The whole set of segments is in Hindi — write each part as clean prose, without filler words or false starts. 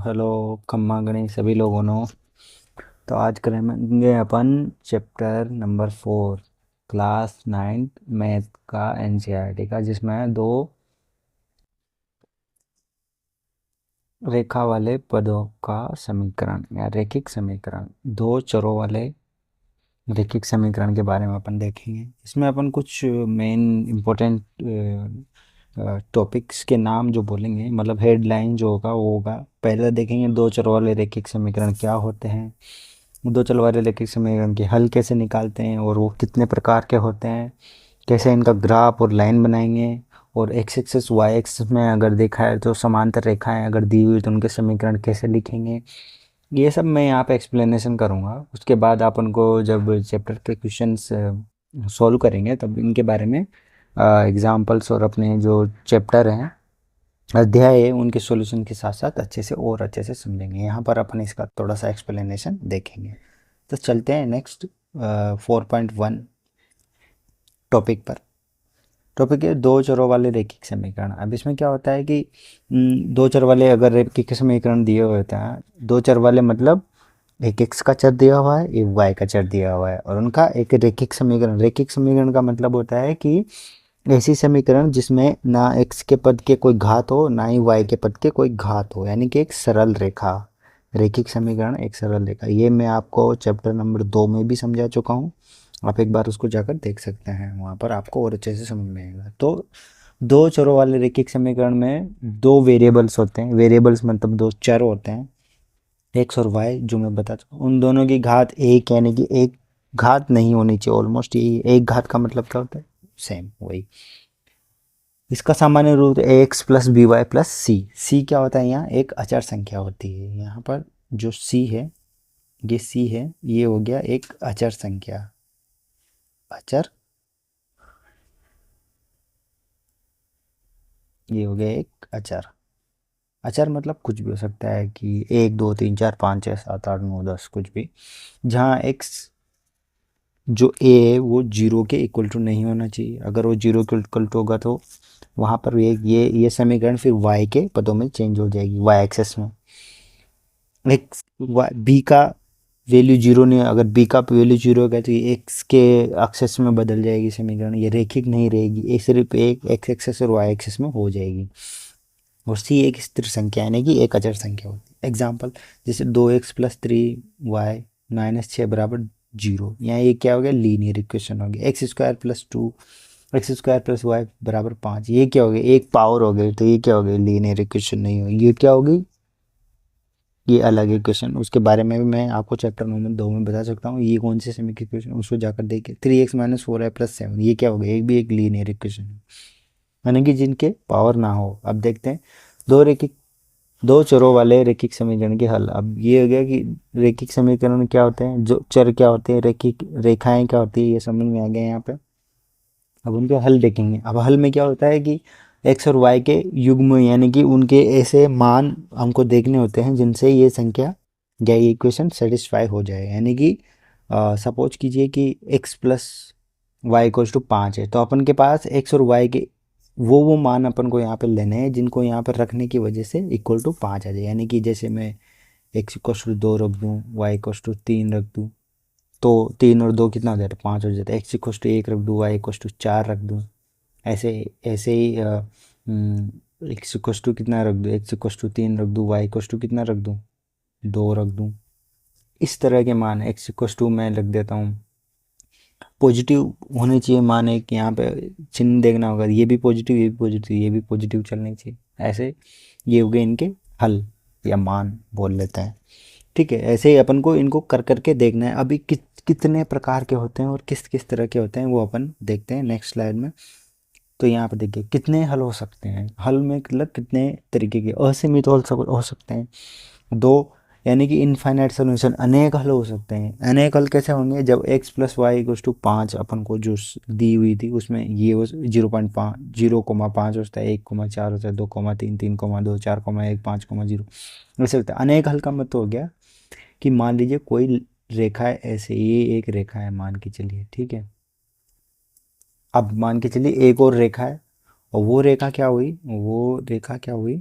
हेलो खम्मा गणी सभी लोगों ने। तो आज करेंगे अपन चैप्टर नंबर 4 क्लास 9 मैथ का एनसीईआरटी का, जिसमें दो रेखा वाले पदों का समीकरण या रैखिक समीकरण, दो चरों वाले रैखिक समीकरण के बारे में अपन देखेंगे। इसमें अपन कुछ मेन इम्पोर्टेंट टॉपिक्स के नाम जो बोलेंगे, मतलब हेडलाइन जो होगा वो होगा। पहले देखेंगे दो चर वाले रैखिक समीकरण क्या होते हैं, दो चर वाले रैखिक समीकरण के हल कैसे निकालते हैं और वो कितने प्रकार के होते हैं, कैसे इनका ग्राफ और लाइन बनाएंगे, और एक्स एक्सिस वाई एक्सिस में अगर देखा है तो समांतर रेखाएं अगर दी हुई तो उनके समीकरण कैसे लिखेंगे, ये सब मैं यहाँ पे एक्सप्लेनेशन करूँगा। उसके बाद अपन को जब चैप्टर के क्वेश्चंस सॉल्व करेंगे तब इनके बारे में एग्जाम्पल्स और अपने जो चैप्टर हैं, अध्याय है, उनके सॉल्यूशन के साथ साथ अच्छे से और अच्छे से समझेंगे। यहाँ पर अपन इसका थोड़ा सा एक्सप्लेनेशन देखेंगे। तो चलते हैं नेक्स्ट 4.1 टॉपिक पर। टॉपिक है दो चरों वाले रैखिक समीकरण। अब इसमें क्या होता है कि दो चर वाले अगर रैखिक समीकरण दिए हुए होते हैं, दो चर वाले मतलब एक एक्स का चर दिया हुआ है, एक वाई का चर दिया हुआ है, और उनका एक रैखिक समीकरण का मतलब होता है कि ऐसी समीकरण जिसमें ना एक्स के पद के कोई घात हो, ना ही वाई के पद के कोई घात हो, यानी कि एक सरल रेखा। रैखिक समीकरण एक सरल रेखा, ये मैं आपको चैप्टर नंबर 2 में भी समझा चुका हूँ। आप एक बार उसको जाकर देख सकते हैं, वहाँ पर आपको और अच्छे से समझ में आएगा। तो दो चरों वाले रैखिक समीकरण में दो वेरिएबल्स होते हैं, वेरिएबल्स मतलब दो चर होते हैं, एक्स और वाई, जो मैं बता चुका हूँ। उन दोनों की घात एक, यानी कि एक घात नहीं होनी चाहिए। ऑलमोस्ट ये एक घात का मतलब क्या होता है, सेम वही। इसका सामान्य रूप A x plus B Y plus C. C क्या होता है, यहाँ एक अचर संख्या होती है। यहाँ पर जो सी है, ये सी है, ये हो गया एक अचर संख्या। अचर, ये हो गया एक अचर। अचर मतलब कुछ भी हो सकता है कि एक दो तीन चार पाँच छः सात आठ नौ दस, कुछ भी। जहाँ एक्स जो ए है वो जीरो के इक्वल टू नहीं होना चाहिए। अगर वो जीरो के इक्वल टू होगा तो वहाँ पर ये समीकरण फिर वाई के पदों में चेंज हो जाएगी, वाई एक्सेस में। एक्स बी का वैल्यू जीरो नहीं है, अगर बी का वैल्यू जीरो होगा तो ये एक्स के एक्सेस में बदल जाएगी समीकरण, ये रैखिक नहीं रहेगी। ये सिर्फ एक एक्स एक्सेस और वाई एक्सेस में हो जाएगी। और सी एक स्थिर संख्या, यानी कि एक अचर संख्या होती है। एग्जाम्पल जैसे 2x + 3y - 6 बराबर जीरो, यहाँ ये क्या हो गया, लीनियर इक्वेशन हो गया। x² + 2 x² + y बराबर 5, ये क्या हो गया, एक पावर हो गई, तो ये क्या हो गया, लीनियर इक्वेशन नहीं होगी। ये क्या होगी, ये अलग इक्वेशन। उसके बारे में भी मैं आपको चैप्टर नंबर 2 में बता सकता हूँ, ये कौन से सेमी की इक्वेशन, उसको जाकर देखिए। 3x - 4y + 7, ये क्या हो गया, ये भी एक लीनियर इक्वेशन है, यानी कि जिनके पावर ना हो। अब देखते हैं दो रेखिक दो चरों वाले रैखिक समीकरण के हल। अब ये हो गया कि रैखिक समीकरण क्या होते हैं, जो चर क्या होते हैं, रैखिक रेखाएं क्या होती है, ये समझ में आ गया यहाँ पे। अब उनके हल देखेंगे। अब हल में क्या होता है कि एक्स और वाई के युग्म, यानी कि उनके ऐसे मान हमको देखने होते हैं जिनसे ये संख्या या ये इक्वेशन सेटिस्फाई हो जाए। यानी कि सपोज कीजिए कि x plus y equals to 5 है, तो अपन के पास एक्स और वाई के वो मान अपन को यहाँ पे लेने हैं जिनको यहाँ पर रखने की वजह से इक्वल टू 5 आ जाए। यानी कि जैसे मैं एक्स इक्वल्स टू 2 रख दूँ, वाई इक्वल्स टू 3 रख दूँ, तो 3 और 2 कितना हो जाता है, 5 हो जाता है। एक्स इक्वल्स टू 1 रख दूँ, वाई इक्वल्स टू 4 रख दूँ, ऐसे ऐसे ही एक्स इक्वल्स टू कितना रख दूँ, एक्स इक्वल्स टू 3 रख दूँ, वाई इक्वल्स टू कितना रख दूँ, 2 रख दूँ। इस तरह के मान एक्स इक्वल्स टू मैं रख देता हूँ, पॉजिटिव होने चाहिए मान है कि यहाँ पे चिन्ह देखना होगा, ये भी पॉजिटिव, ये भी पॉजिटिव, ये भी पॉजिटिव चलनी चाहिए। ऐसे ये हो गए इनके हल या मान बोल लेते हैं। ठीक है, ऐसे ही अपन को इनको कर करके देखना है। अभी कितने प्रकार के होते हैं और किस किस तरह के होते हैं वो अपन देखते हैं नेक्स्ट स्लाइड में। तो यहाँ पे देखिए कितने हल हो सकते हैं। हल में मतलब कितने तरीके के असीमित हो सकते हैं दो, यानी कि इनफाइनाइट सोल्यूशन, अनेक हल हो सकते हैं। अनेक हल कैसे होंगे, जब x + y = 5 अपन को जो दी हुई थी उसमें ये 0.5 0,5 होता है, 1,4 होता है, 2,3 3,2 4,1 5,0, ऐसे होता है। अनेक हल का मतलब हो गया कि मान लीजिए कोई रेखा है, ऐसे ये एक रेखा है मान के चलिए, ठीक है। अब मान के चलिए एक और रेखा है, और वो रेखा क्या हुई,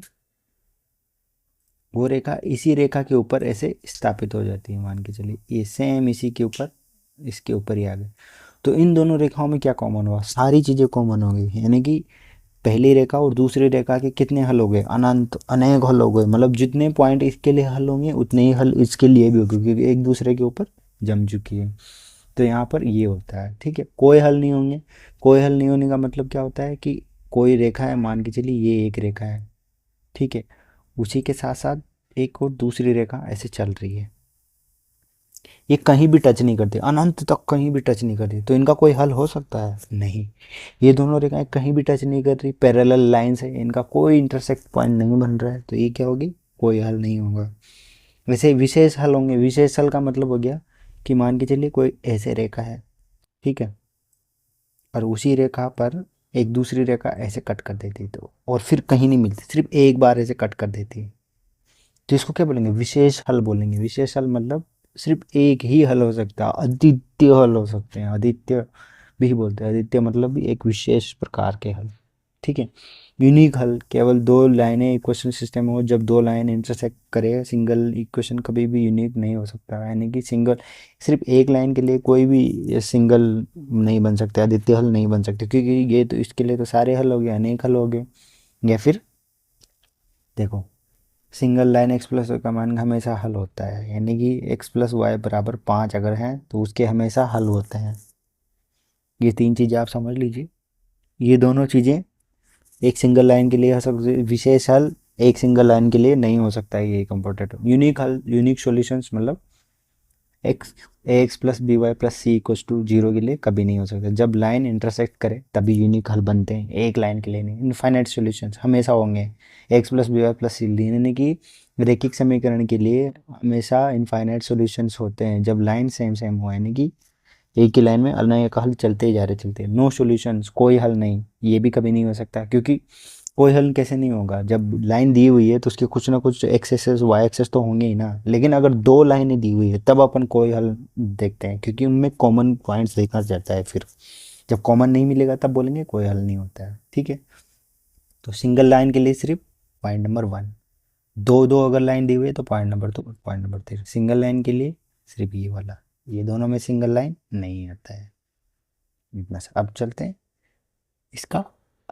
वो रेखा इसी रेखा के ऊपर ऐसे स्थापित हो जाती है, मान के चलिए ये सेम इसी के ऊपर, इसके ऊपर ही आ गए। तो इन दोनों रेखाओं में क्या कॉमन हुआ, सारी चीज़ें कॉमन हो गई, यानी कि पहली रेखा और दूसरी रेखा के कितने हल हो गए, अनंत अनेक हल हो गए, मतलब जितने पॉइंट इसके लिए हल होंगे उतने ही हल इसके लिए भी होंगे, क्योंकि एक दूसरे के ऊपर जम चुकी है। तो यहाँ पर ये होता है, ठीक है, कोई हल नहीं होंगे। कोई हल नहीं होने का मतलब क्या होता है कि कोई रेखा है, मान के चलिए ये एक रेखा है, ठीक है, उसी के साथ साथ एक और दूसरी रेखा ऐसे चल रही है, ये कहीं भी टच नहीं करती, अनंत तक कहीं भी टच नहीं करती, तो इनका कोई हल हो सकता है नहीं। ये दोनों रेखाएं कहीं भी टच नहीं कर रही, पैरेलल लाइंस है, इनका कोई इंटरसेक्ट पॉइंट नहीं बन रहा है, तो ये क्या होगी, कोई हल नहीं होगा। वैसे विशेष हल होंगे, विशेष हल का मतलब हो गया कि मान के चलिए कोई ऐसे रेखा है, ठीक है, और उसी रेखा पर एक दूसरी रेखा ऐसे कट कर देती तो, और फिर कहीं नहीं मिलती, सिर्फ एक बार ऐसे कट कर देती है, तो इसको क्या बोलेंगे, विशेष हल बोलेंगे। विशेष हल मतलब सिर्फ एक ही हल हो सकता है, अद्वितीय हल हो सकते हैं, अद्वितीय भी बोलते हैं, अद्वितीय मतलब भी एक विशेष प्रकार के हल, ठीक है। यूनिक हल केवल दो लाइनें इक्वेशन सिस्टम हो, जब दो लाइन इंटरसेक्ट करे, सिंगल इक्वेशन कभी भी यूनिक नहीं हो सकता, यानी कि सिंगल, सिर्फ एक लाइन के लिए कोई भी सिंगल नहीं बन सकता, अद्वितीय हल नहीं बन सकते, क्योंकि ये तो इसके लिए तो सारे हल हो गए, अनेक हल हो गए। या फिर देखो, single line x plus y का मान हमेशा हल होता है, यानी कि एक्स प्लस वाई बराबर 5 अगर है तो उसके हमेशा हल होते हैं। ये तीन चीज़ें आप समझ लीजिए, ये दोनों चीज़ें एक सिंगल लाइन के लिए हो सकती, विशेष हल एक सिंगल लाइन के लिए नहीं हो सकता है, ये एक इम्पोर्टेंट। यूनिक हल, यूनिक सॉल्यूशंस मतलब x a x plus B Y plus c equals to zero के लिए कभी नहीं हो सकता, जब लाइन इंटरसेक्ट करे तभी यूनिक हल बनते हैं, एक लाइन के लिए नहीं। इनफाइनाइट सॉल्यूशंस हमेशा होंगे, X plus B Y plus C, यानी कि रैखिक समीकरण के लिए हमेशा इनफाइनाइट सॉल्यूशंस होते हैं जब लाइन सेम सेम हो, यानी कि एक ही लाइन में अनेक हल चलते ही जा रहे, चलते। नो सॉल्यूशंस, कोई हल नहीं, ये भी कभी नहीं हो सकता, क्योंकि कोई हल कैसे नहीं होगा, जब लाइन दी हुई है तो उसके कुछ ना कुछ एक्स एक्सेस वाई एक्सेस तो होंगे ही ना, लेकिन अगर दो लाइनें दी हुई है तब अपन कोई हल देखते हैं, क्योंकि उनमें कॉमन पॉइंट्स देखा जाता है, फिर जब कॉमन नहीं मिलेगा तब बोलेंगे कोई हल नहीं होता है, ठीक है। तो सिंगल लाइन के लिए सिर्फ पॉइंट नंबर 1, दो दो अगर लाइन दी हुई है तो पॉइंट नंबर 3, सिंगल लाइन के लिए सिर्फ ये वाला, ये दोनों में सिंगल लाइन नहीं आता है, इतना सा। अब चलते हैं इसका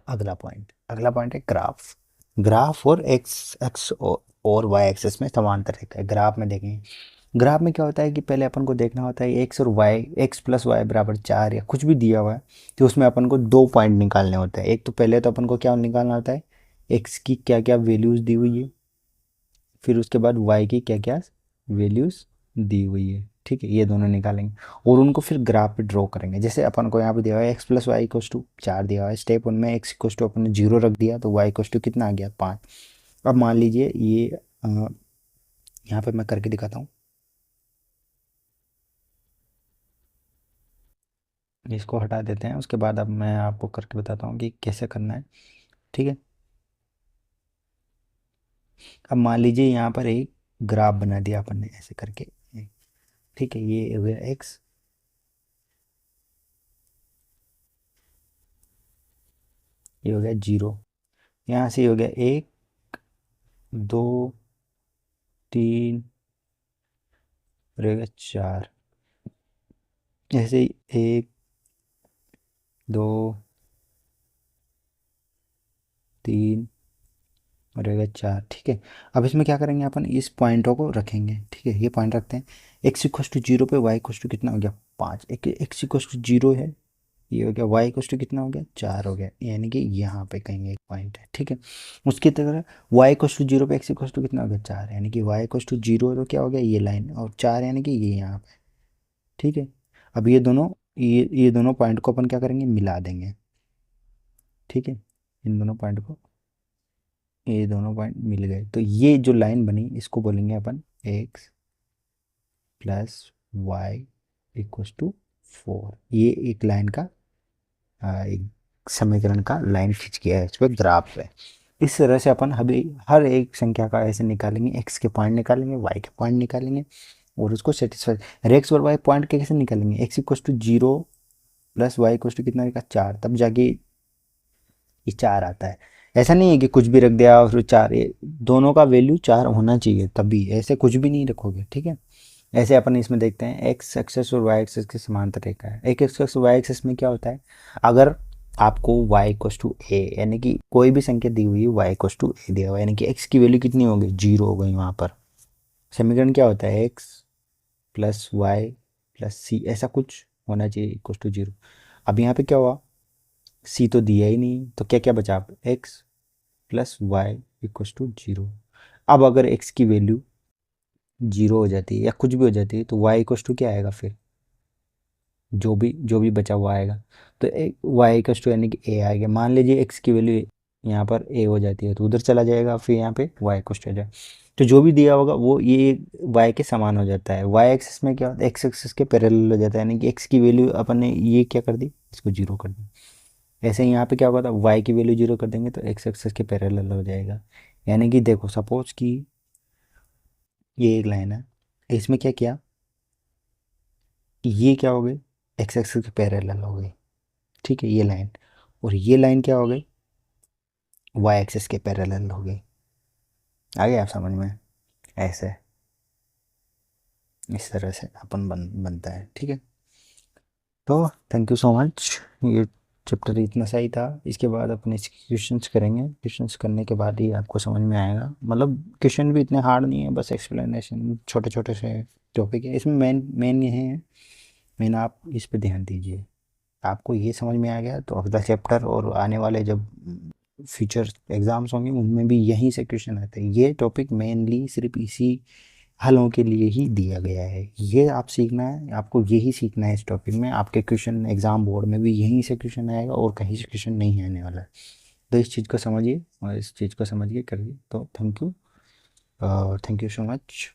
अगला पॉइंट, अगला पॉइंट है ग्राफ। ग्राफ और एक्स एक्स और वाई एक्सेस में समांतर रेखा है, ग्राफ में देखेंगे। ग्राफ में क्या होता है कि पहले अपन को देखना होता है एक्स और वाई, एक्स प्लस वाई बराबर 4 या कुछ भी दिया हुआ है, तो उसमें अपन को दो पॉइंट निकालने होते हैं। एक तो पहले तो अपन को क्या निकालना होता है, एक्स की क्या क्या वैल्यूज़ दी हुई है, फिर उसके बाद वाई की क्या क्या वैल्यूज़ दी हुई है, ठीक है, ये दोनों निकालेंगे और उनको फिर ग्राफ पे ड्रॉ करेंगे। जैसे अपन को यहाँ पे दिया हुआ है x plus Y equals to 4 दिया हुआ है, स्टेप 1 में एक्स इक्वस टू अपन ने 0 रख दिया, तो वाई इक्वस टू कितना आ गया 5। अब मान लीजिए ये यहाँ पे मैं करके दिखाता हूँ, इसको हटा देते हैं, उसके बाद अब मैं आपको करके बताता हूँ कि कैसे करना है, ठीक है। अब मान लीजिए यहाँ पर एक ग्राफ बना दिया अपन ने ऐसे करके, ठीक है, ये हो गया एक्स, ये हो गया 0, यहाँ से हो गया 1 2 3 रहेगा 4, ऐसे ही 1 2 3 रहेगा 4, ठीक है। अब इसमें क्या करेंगे अपन, इस पॉइंटों को रखेंगे, ठीक है, ये पॉइंट रखते हैं। एक्स इक्वस टू 0 पे वाई इक्वस टू कितना हो गया 5, एक एक्स इक्वस टू 0 है, ये हो गया, वाई इक्वस टू कितना हो गया 4 हो गया, यानी कि यहाँ पे कहीं एक पॉइंट है, ठीक है। उसकी तरह वाई इक्वस टू 0 पे एक्स इक्वस टू कितना हो गया 4, यानी कि वाई इक्वस टू 0 तो क्या हो गया ये लाइन, और 4 यानी कि ये यहाँ पे, ठीक है। अब ये दोनों पॉइंट को अपन क्या करेंगे, मिला देंगे, ठीक है, इन दोनों पॉइंट को, ये दोनों पॉइंट मिल गए, तो ये जो लाइन बनी इसको बोलेंगे अपन X plus Y equals to 4, ये एक लाइन का एक समीकरण का लाइन खींच गया है इस पर ग्राफ पे। इस तरह से अपन अभी हर एक संख्या का ऐसे निकालेंगे, एक्स के पॉइंट निकालेंगे, वाई के पॉइंट निकालेंगे और उसको सेटिस्फाई, एक्स और वाई पॉइंट के कैसे निकालेंगे, x equals to 0 plus Y equals to कितना रहेगा 4, तब जाके ये 4 आता है। ऐसा नहीं है कि कुछ भी रख दिया और फिर 4, दोनों का वैल्यू 4 होना चाहिए तभी, ऐसे कुछ भी नहीं रखोगे, ठीक है। ऐसे अपन इसमें देखते हैं एक्स एक्सेस और वाई एक्सेस के समांतर रेखा है। एक एक्सेस वाई एक्सेस में क्या होता है, अगर आपको y इक्वस टू ए, यानी कि कोई भी संख्या दी हुई है y इक्वस टू ए दिया हुआ है, यानी कि x की वैल्यू कितनी होगी, 0 हो गई वहाँ पर। समीकरण क्या होता है, x प्लस वाई प्लस सी, ऐसा कुछ होना चाहिए इक्वस टू 0। अब यहाँ पे क्या हुआ, c तो दिया ही नहीं, तो क्या क्या बचा, x plus Y equals to 0। अब अगर x की वैल्यू 0 हो जाती है या कुछ भी हो जाती है, तो y इक्वस टू क्या आएगा फिर, जो भी बचा हुआ आएगा। तो वाई इक्वस टू यानी कि ए आएगा। मान लीजिए एक्स की वैल्यू यहाँ पर ए हो जाती है, तो उधर चला जाएगा, फिर यहाँ पे वाई इक्वस टू हो जाएगा। तो जो भी दिया होगा वो ये वाई के समान हो जाता है। वाई एक्सिस में क्या होता है, एक्स एक्सिस के पैरेलल हो जाता है, यानी कि एक्स की वैल्यू अपन ने ये क्या कर दी, इसको जीरो कर दी। ऐसे ही यहाँ पे क्या होगा था, वाई की वैल्यू जीरो कर देंगे तो एक्स एक्सिस के पैरेलल हो जाएगा। यानी कि देखो सपोज कि ये एक लाइन है, इसमें क्या किया, ये क्या हो गई, एक्स एक्सिस के पैरेलल हो गई, ठीक है ये लाइन। और ये लाइन क्या हो गई, वाई एक्सिस के पैरेलल हो गई। आ गया आप समझ में, ऐसे इस तरह से अपन बनता है, ठीक है। तो थैंक यू सो मच, ये चैप्टर इतना सही था। इसके बाद अपन इसके क्वेश्चंस करेंगे, क्वेश्चंस करने के बाद ही आपको समझ में आएगा। मतलब क्वेश्चन भी इतने हार्ड नहीं है, बस एक्सप्लेनेशन छोटे छोटे से टॉपिक है इसमें। मेन मेन ये है, मेन आप इस पे ध्यान दीजिए। आपको ये समझ में आ गया तो अगला चैप्टर और आने वाले जब फ्यूचर एग्जाम्स होंगे उनमें भी यहीं से क्वेश्चन आते हैं। ये टॉपिक मेनली सिर्फ इसी हलों के लिए ही दिया गया है, ये आप सीखना है, आपको यही सीखना है इस टॉपिक में। आपके क्वेश्चन एग्जाम बोर्ड में भी यहीं से क्वेश्चन आएगा और कहीं से क्वेश्चन नहीं आने वाला है। तो इस चीज़ को समझिए और इस चीज़ को समझ के करिए। तो थैंक यू सो मच।